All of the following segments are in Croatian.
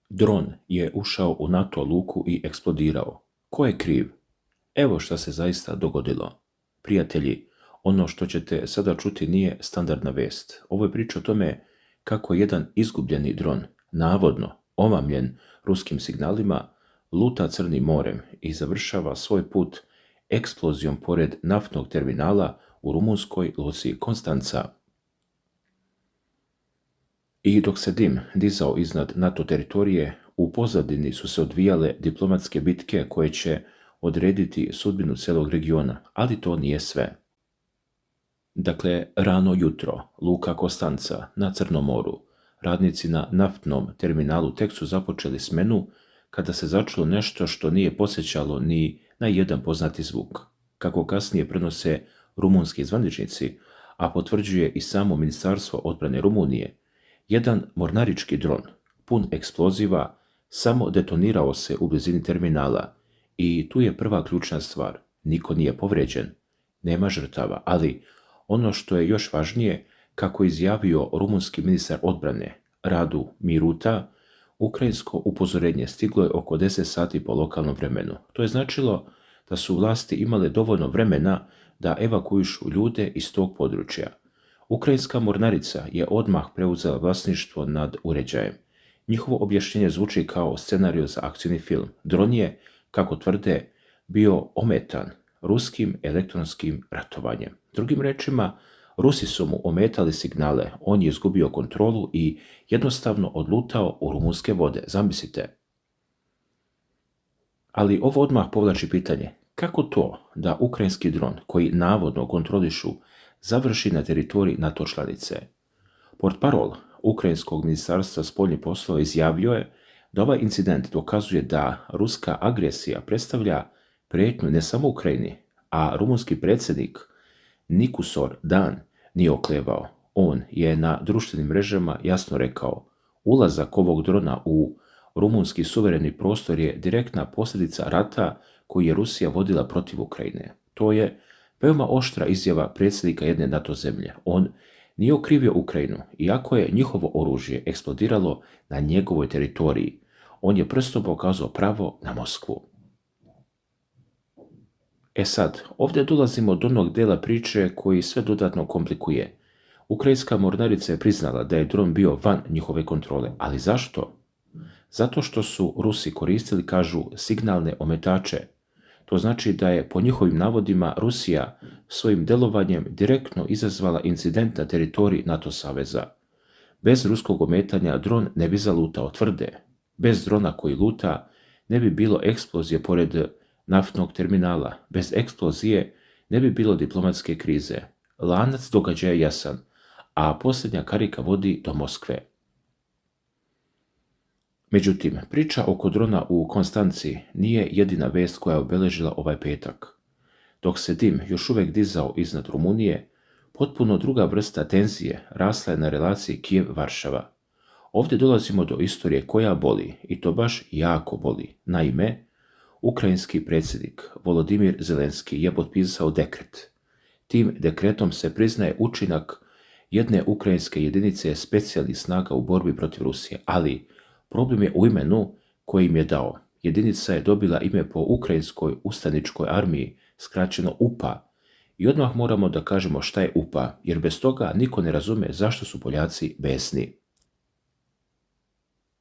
Dron je ušao u NATO luku i eksplodirao. Ko je kriv? Evo šta se zaista dogodilo. Prijatelji, ono što ćete sada čuti nije standardna vest. Ovo je priča o tome kako jedan izgubljeni dron, navodno omamljen ruskim signalima, luta Crnim morem i završava svoj put eksplozijom pored naftnog terminala u rumunskoj luci Konstanca. I dok se dim dizao iznad NATO teritorije, u pozadini su se odvijale diplomatske bitke koje će odrediti sudbinu celog regiona, ali to nije sve. Dakle, rano jutro, luka Konstanca na Crnom moru, radnici na naftnom terminalu tek su započeli smenu kada se začulo nešto što nije podsjećalo ni na jedan poznati zvuk. Kako kasnije prenose rumunski zvaničnici, a potvrđuje i samo Ministarstvo odbrane Rumunije, jedan mornarički dron, pun eksploziva, samo detonirao se u blizini terminala i tu je prva ključna stvar. Niko nije povređen, nema žrtava, ali ono što je još važnije, kako je izjavio rumunski ministar odbrane Radu Miruta, ukrajinsko upozorenje stiglo je oko 10 sati po lokalnom vremenu. To je značilo da su vlasti imale dovoljno vremena da evakuišu ljude iz tog područja. Ukrajinska mornarica je odmah preuzela vlasništvo nad uređajem. Njihovo objašnjenje zvuči kao scenarij za akcijni film. Dron je, kako tvrde, bio ometan ruskim elektronskim ratovanjem. Drugim rečima, Rusi su mu ometali signale, on je izgubio kontrolu i jednostavno odlutao u rumunske vode. Zamislite. Ali ovo odmah povlači pitanje, kako to da ukrajinski dron, koji navodno kontrolišu, završi na teritoriji NATO članice? Portparol Ukrajinskog ministarstva spoljnih poslova izjavio je da ovaj incident dokazuje da ruska agresija predstavlja prijetnju ne samo Ukrajini, a rumunski predsjednik Nikusor Dan nije oklevao. On je na društvenim mrežama jasno rekao: ulazak ovog drona u rumunski suvereni prostor je direktna posljedica rata koji je Rusija vodila protiv Ukrajine. To je veoma oštra izjava predsjednika jedne NATO zemlje. On nije okrivio Ukrajinu, iako je njihovo oružje eksplodiralo na njegovoj teritoriji. On je prstom pokazao pravo na Moskvu. E sad, ovdje dolazimo do onog dela priče koji sve dodatno komplikuje. Ukrajinska mornarica je priznala da je dron bio van njihove kontrole, ali zašto? Zato što su Rusi koristili, kažu, signalne ometače. To znači da je po njihovim navodima Rusija svojim delovanjem direktno izazvala incident na teritoriji NATO saveza. Bez ruskog ometanja dron ne bi zalutao, tvrde. Bez drona koji luta ne bi bilo eksplozije pored naftnog terminala. Bez eksplozije ne bi bilo diplomatske krize. Lanac događaja je jasan, a posljednja karika vodi do Moskve. Međutim, priča oko drona u Konstanci nije jedina vest koja je obeležila ovaj petak. Dok se dim još uvijek dizao iznad Rumunije, potpuno druga vrsta tenzije rasla je na relaciji Kijev-Varšava. Ovdje dolazimo do istorije koja boli, i to baš jako boli. Naime, ukrajinski predsjednik Volodimir Zelenski je potpisao dekret. Tim dekretom se priznaje učinak jedne ukrajinske jedinice specijalnih snaga u borbi protiv Rusije, ali problem je u imenu koji im je dao. Jedinica je dobila ime po Ukrajinskoj ustaničkoj armiji, skraćeno UPA. I odmah moramo da kažemo šta je UPA, jer bez toga niko ne razume zašto su Poljaci besni.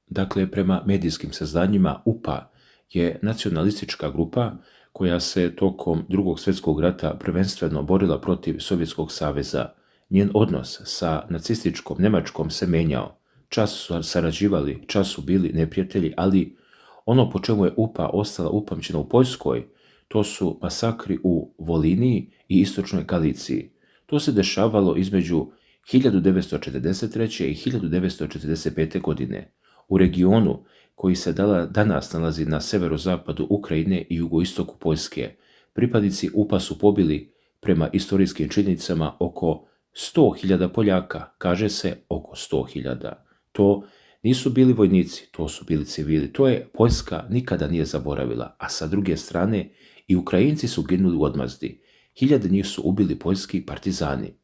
Dakle, prema medijskim saznanjima, UPA je nacionalistička grupa koja se tokom Drugog svjetskog rata prvenstveno borila protiv Sovjetskog saveza. Njen odnos sa nacističkom Njemačkom se menjao. Čas su sarađivali, čas su bili neprijatelji, ali ono po čemu je UPA ostala upamćena u Poljskoj, to su masakri u Voliniji i istočnoj Galiciji. To se dešavalo između 1943. i 1945. godine. U regionu koji se danas nalazi na severozapadu Ukrajine i jugoistoku Poljske, pripadnici UPA su pobili, prema istorijskim činjenicama, oko 100.000 Poljaka, kaže se oko 100.000. To nisu bili vojnici, to su bili civili. To je Poljska nikada nije zaboravila, a sa druge strane i Ukrajinci su ginuli u odmazdi. 1000 njih su ubili poljski partizani.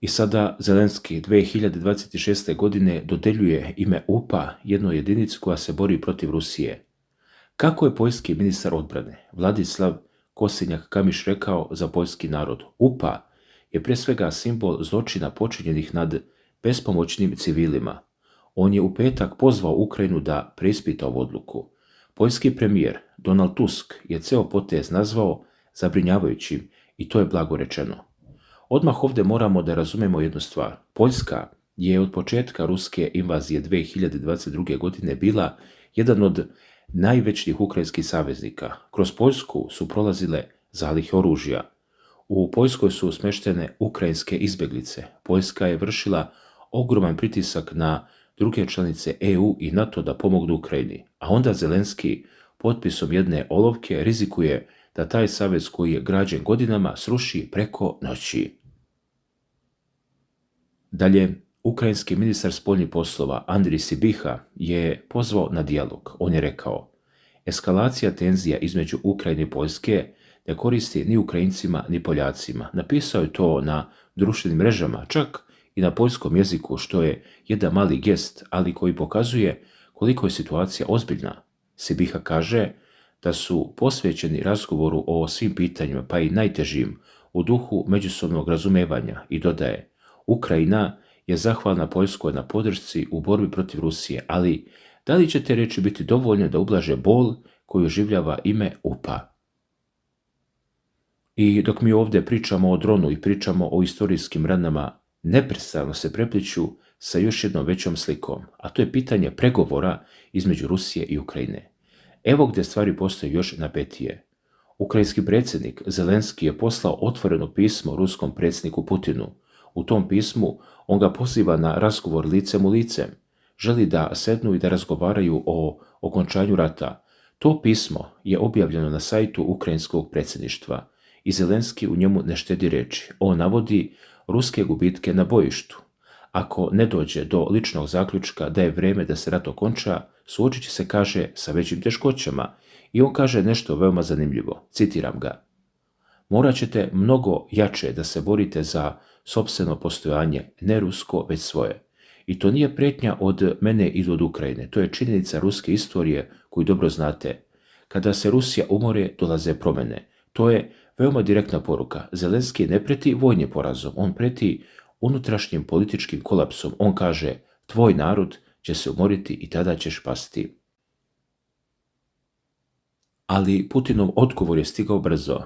I sada Zelenski 2026. godine dodeljuje ime UPA jednoj jedinici koja se bori protiv Rusije. Kako je poljski ministar odbrane Vladislav Kosinjak-Kamiš rekao za poljski narod, UPA je prije svega simbol zločina počinjenih nad bespomoćnim civilima. On je u petak pozvao Ukrajinu da preispita ovu odluku. Poljski premijer Donald Tusk je ceo potez nazvao zabrinjavajućim i to je blago rečeno. Odmah ovdje moramo da razumemo jednu stvar. Poljska je od početka ruske invazije 2022. godine bila jedan od najvećih ukrajinskih saveznika. Kroz Poljsku su prolazile zalihe oružja. U Poljskoj su smještene ukrajinske izbjeglice. Poljska je vršila ogroman pritisak na druge članice EU i NATO da pomognu Ukrajini. A onda Zelenski potpisom jedne olovke rizikuje da taj savez koji je građen godinama sruši preko noći. Dalje, ukrajinski ministar spoljnih poslova Andrij Sibiha je pozvao na dijalog. On je rekao, eskalacija tenzija između Ukrajine i Poljske ne koristi ni Ukrajincima ni Poljacima. Napisao je to na društvenim mrežama, čak i na poljskom jeziku, što je jedan mali gest, ali koji pokazuje koliko je situacija ozbiljna. Sibiha kaže da su posvećeni razgovoru o svim pitanjima, pa i najtežim, u duhu međusobnog razumevanja i dodaje, Ukrajina je zahvalna Poljskoj na podršci u borbi protiv Rusije, ali da li će te reči biti dovoljne da ublaže bol koju oživljava ime UPA? I dok mi ovdje pričamo o dronu i pričamo o istorijskim ranama, neprestano se prepliću sa još jednom većom slikom, a to je pitanje pregovora između Rusije i Ukrajine. Evo gdje stvari postaju još napetije. Ukrajinski predsjednik Zelenski je poslao otvoreno pismo ruskom predsjedniku Putinu. U tom pismu on ga poziva na razgovor licem u lice. Želi da sednu i da razgovaraju o okončanju rata. To pismo je objavljeno na sajtu ukrajinskog predsjedništva i Zelenski u njemu ne štedi reči. On navodi ruske gubitke na bojištu. Ako ne dođe do ličnog zaključka da je vrijeme da se rat okonča, suočit će se, kaže, sa većim teškoćama i on kaže nešto veoma zanimljivo. Citiram ga. Morat ćete mnogo jače da se borite za sopstveno postojanje, ne rusko, već svoje. I to nije prijetnja od mene ili od Ukrajine, to je činjenica ruske istorije koju dobro znate. Kada se Rusija umore, dolaze promjene. To je veoma direktna poruka. Zelenski ne preti vojnim porazom, on preti unutrašnjim političkim kolapsom. On kaže, tvoj narod će se umoriti i tada ćeš pasti. Ali Putinov odgovor je stigao brzo,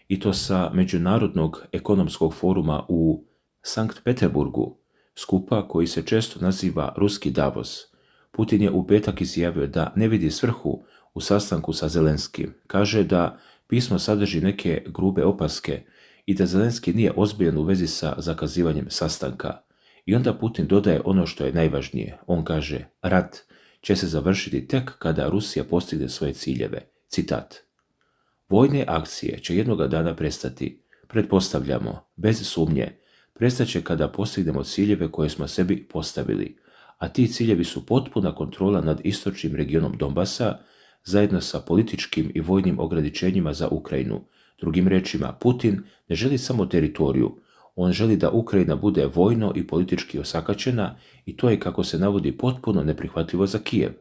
i to sa Međunarodnog ekonomskog foruma u Sankt Peterburgu, skupa koji se često naziva Ruski Davos. Putin je u petak izjavio da ne vidi svrhu u sastanku sa Zelenskim. Kaže da pismo sadrži neke grube opaske i da Zelenski nije ozbiljan u vezi sa zakazivanjem sastanka. I onda Putin dodaje ono što je najvažnije. On kaže, rat će se završiti tek kada Rusija postigne svoje ciljeve. Citat. Vojne akcije će jednoga dana prestati. Pretpostavljamo, bez sumnje, prestaće kada postignemo ciljeve koje smo sebi postavili, a ti ciljevi su potpuna kontrola nad istočnim regionom Donbasa, zajedno sa političkim i vojnim ograničenjima za Ukrajinu. Drugim rečima, Putin ne želi samo teritoriju, on želi da Ukrajina bude vojno i politički osakaćena i to je, kako se navodi, potpuno neprihvatljivo za Kijev.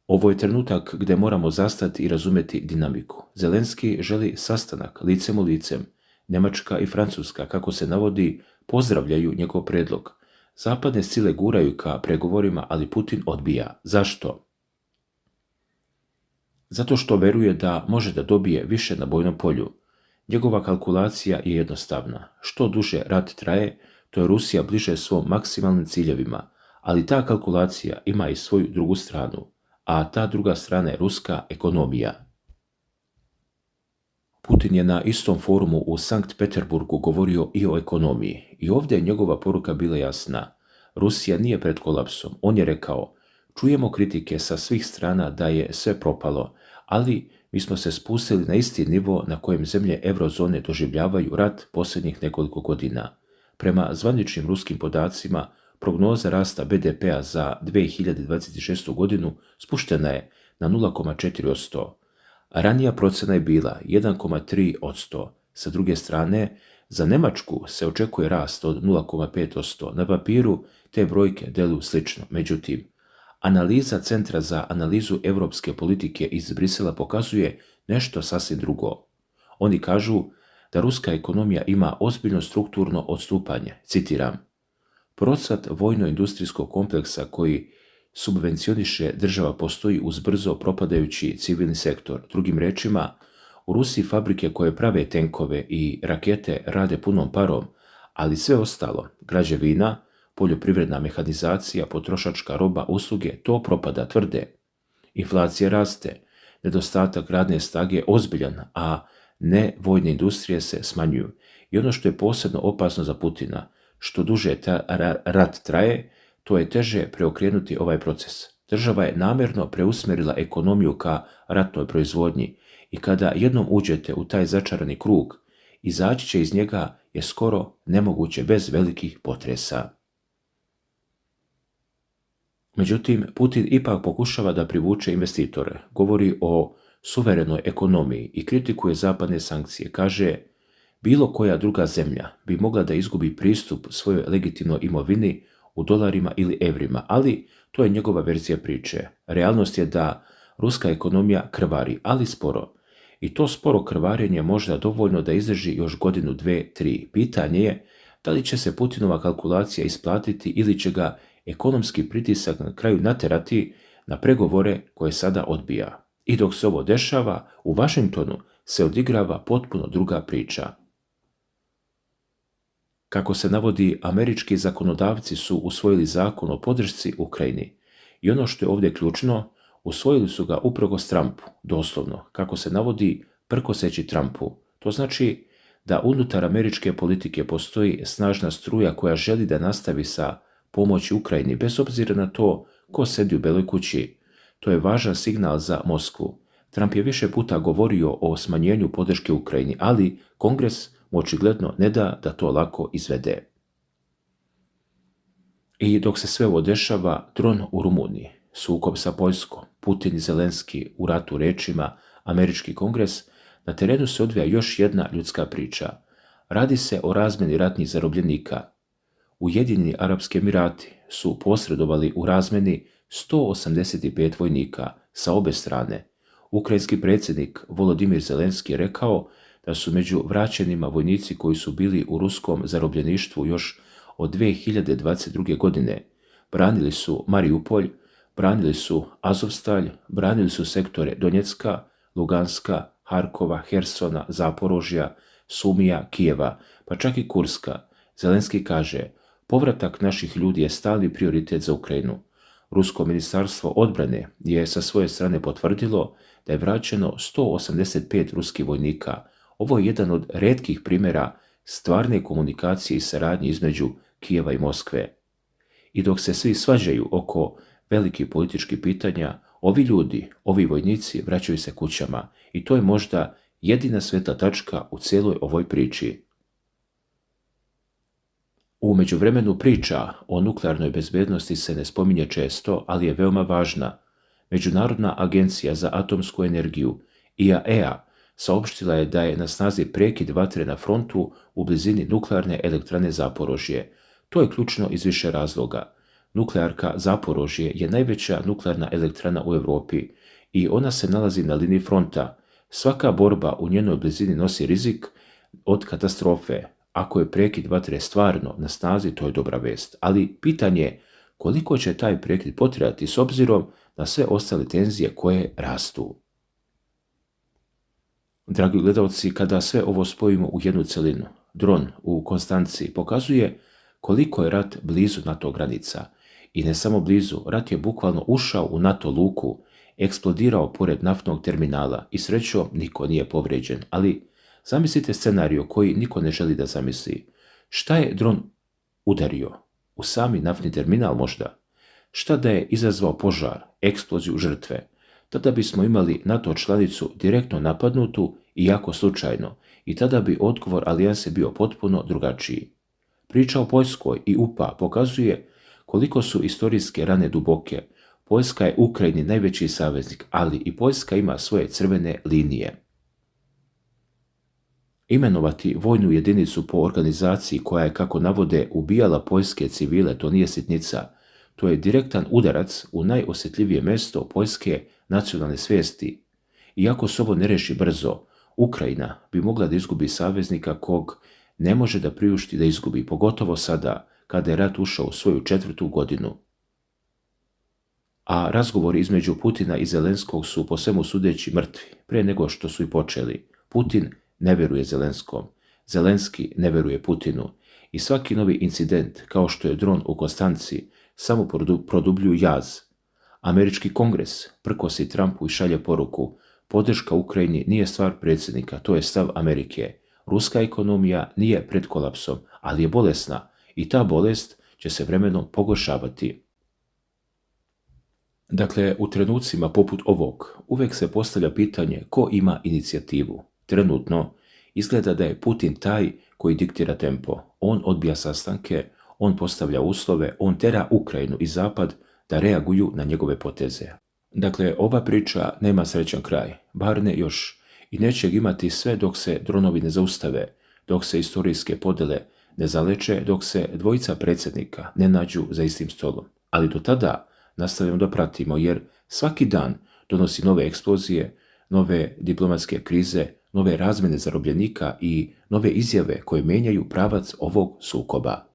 Ovo je trenutak gdje moramo zastati i razumjeti dinamiku. Zelenski želi sastanak licem u licem. Njemačka i Francuska, kako se navodi, pozdravljaju njegov predlog. Zapadne sile guraju ka pregovorima, ali Putin odbija. Zašto? Zato što veruje da može da dobije više na bojnom polju. Njegova kalkulacija je jednostavna. Što duže rat traje, to je Rusija bliže svom maksimalnim ciljevima, ali ta kalkulacija ima i svoju drugu stranu, a ta druga strana je ruska ekonomija. Putin je na istom forumu u Sankt Peterburgu govorio i o ekonomiji i ovdje je njegova poruka bila jasna. Rusija nije pred kolapsom. On je rekao, čujemo kritike sa svih strana da je sve propalo, ali mi smo se spustili na isti nivo na kojem zemlje eurozone doživljavaju rat posljednjih nekoliko godina. Prema zvaničnim ruskim podacima, prognoza rasta BDP-a za 2026. godinu spuštena je na 0,4%. Ranija procena je bila 1,3%. Sa druge strane, Za Njemačku se očekuje rast od 0,5%. Na papiru te brojke deluju slično. Međutim, analiza Centra za analizu europske politike iz Brisela pokazuje nešto sasvim drugo. Oni kažu da ruska ekonomija ima ozbiljno strukturno odstupanje. Citiram: procvat vojno-industrijskog kompleksa koji subvencioniše država postoji uz brzo propadajući civilni sektor. Drugim rečima, u Rusiji fabrike koje prave tenkove i rakete rade punom parom, ali sve ostalo, građevina, poljoprivredna mehanizacija, potrošačka roba, usluge, to propada, tvrde. Inflacija raste, nedostatak radne snage je ozbiljan, a ne vojne industrije se smanjuju. I ono što je posebno opasno za Putina, što duže rat traje, to je teže preokrenuti ovaj proces. Država je namjerno preusmjerila ekonomiju ka ratnoj proizvodnji i kada jednom uđete u taj začarani krug, izaći će iz njega je skoro nemoguće bez velikih potresa. Međutim, Putin ipak pokušava da privuče investitore, govori o suverenoj ekonomiji i kritikuje zapadne sankcije. Kaže, bilo koja druga zemlja bi mogla da izgubi pristup svojoj legitimnoj imovini u dolarima ili evrima, ali to je njegova verzija priče. Realnost je da ruska ekonomija krvari, ali sporo. I to sporo krvarenje možda dovoljno da izdrži još godinu, 2, 3. Pitanje je da li će se Putinova kalkulacija isplatiti ili će ga ekonomski pritisak na kraju naterati na pregovore koje sada odbija. I dok se ovo dešava, u Vašingtonu se odigrava potpuno druga priča. Kako se navodi, američki zakonodavci su usvojili zakon o podršci Ukrajini. I ono što je ovdje ključno, usvojili su ga uprkos Trumpu, doslovno, kako se navodi, prkoseći Trumpu. To znači da unutar američke politike postoji snažna struja koja želi da nastavi sa pomoći Ukrajini, bez obzira na to ko sedi u Beloj kući. To je važan signal za Moskvu. Trump je više puta govorio o smanjenju podrške Ukrajini, ali Kongres mu očigledno ne da to lako izvede. I dok se sve ovo dešava, dron u Rumuniji, sukob sa Poljskom, Putin i Zelenski u ratu rečima, američki Kongres, na terenu se odvija još jedna ljudska priča. Radi se o razmjeni ratnih zarobljenika. Ujedinjeni Arapski Emirati su posredovali u razmjeni 185 vojnika sa obe strane. Ukrajinski predsjednik Volodimir Zelenski je rekao da su među vraćenima vojnici koji su bili u ruskom zarobljeništvu još od 2022. godine. Branili su Mariupolj, branili su Azovstalj, branili su sektore Donjecka, Luganska, Harkova, Hersona, Zaporožja, Sumija, Kijeva, pa čak i Kurska. Zelenski kaže, povratak naših ljudi je stalni prioritet za Ukrajinu. Rusko ministarstvo odbrane je sa svoje strane potvrdilo da je vraćeno 185 ruskih vojnika. Ovo je jedan od retkih primjera stvarne komunikacije i saradnje između Kijeva i Moskve. I dok se svi svađaju oko velikih političkih pitanja, ovi ljudi, ovi vojnici vraćaju se kućama i to je možda jedina sveta tačka u cijeloj ovoj priči. U međuvremenu priča o nuklearnoj bezbednosti se ne spominje često, ali je veoma važna. Međunarodna agencija za atomsku energiju, IAEA, saopštila je da je na snazi prekid vatre na frontu u blizini nuklearne elektrane Zaporožje. To je ključno iz više razloga. Nuklearka Zaporožje je najveća nuklearna elektrana u Europi i ona se nalazi na liniji fronta. Svaka borba u njenoj blizini nosi rizik od katastrofe. Ako je prekid vatre stvarno na snazi, to je dobra vest. Ali pitanje je koliko će taj prekid potrajati s obzirom na sve ostale tenzije koje rastu. Dragi gledalci, kada sve ovo spojimo u jednu celinu, dron u Konstanciji pokazuje koliko je rat blizu NATO granica. I ne samo blizu, rat je bukvalno ušao u NATO luku, eksplodirao pored naftnog terminala i srećom niko nije povrijeđen. Ali zamislite scenariju koji niko ne želi da zamisli. Šta je dron udario? U sami naftni terminal možda? Šta da je izazvao požar, eksploziju, žrtve? Tada bismo imali NATO članicu direktno napadnutu i jako slučajno i tada bi odgovor alijanse bio potpuno drugačiji. Priča o Poljskoj i UPA pokazuje koliko su istorijske rane duboke. Poljska je Ukrajini najveći saveznik, ali i Poljska ima svoje crvene linije. Imenovati vojnu jedinicu po organizaciji koja je, kako navode, ubijala poljske civile, to nije sitnica. To je direktan udarac u najosjetljivije mjesto poljske nacionalne svijesti. Iako se ovo ne reši brzo, Ukrajina bi mogla da izgubi saveznika kog ne može da priušti da izgubi, pogotovo sada kada je rat ušao u svoju 4. godinu. A razgovori između Putina i Zelenskog su po svemu sudeći mrtvi, prije nego što su i počeli. Putin ne vjeruje Zelenskom, Zelenski ne vjeruje Putinu i svaki novi incident, kao što je dron u Konstanci, samo produbljuju jaz. Američki kongres prkosi Trumpu i šalje poruku: podrška Ukrajini nije stvar predsjednika, to je stav Amerike. Ruska ekonomija nije pred kolapsom, ali je bolesna i ta bolest će se vremenom pogoršavati. Dakle, u trenucima poput ovog uvijek se postavlja pitanje ko ima inicijativu. Trenutno izgleda da je Putin taj koji diktira tempo. On odbija sastanke, on postavlja uslove, on tera Ukrajinu i Zapad da reaguju na njegove poteze. Dakle, ova priča nema srećan kraj, bar ne još, i neće imati sve dok se dronovi ne zaustave, dok se istorijske podjele ne zaleče, dok se dvojica predsjednika ne nađu za istim stolom. Ali do tada nastavljamo da pratimo, jer svaki dan donosi nove eksplozije, nove diplomatske krize, nove razmjene zarobljenika i nove izjave koje menjaju pravac ovog sukoba.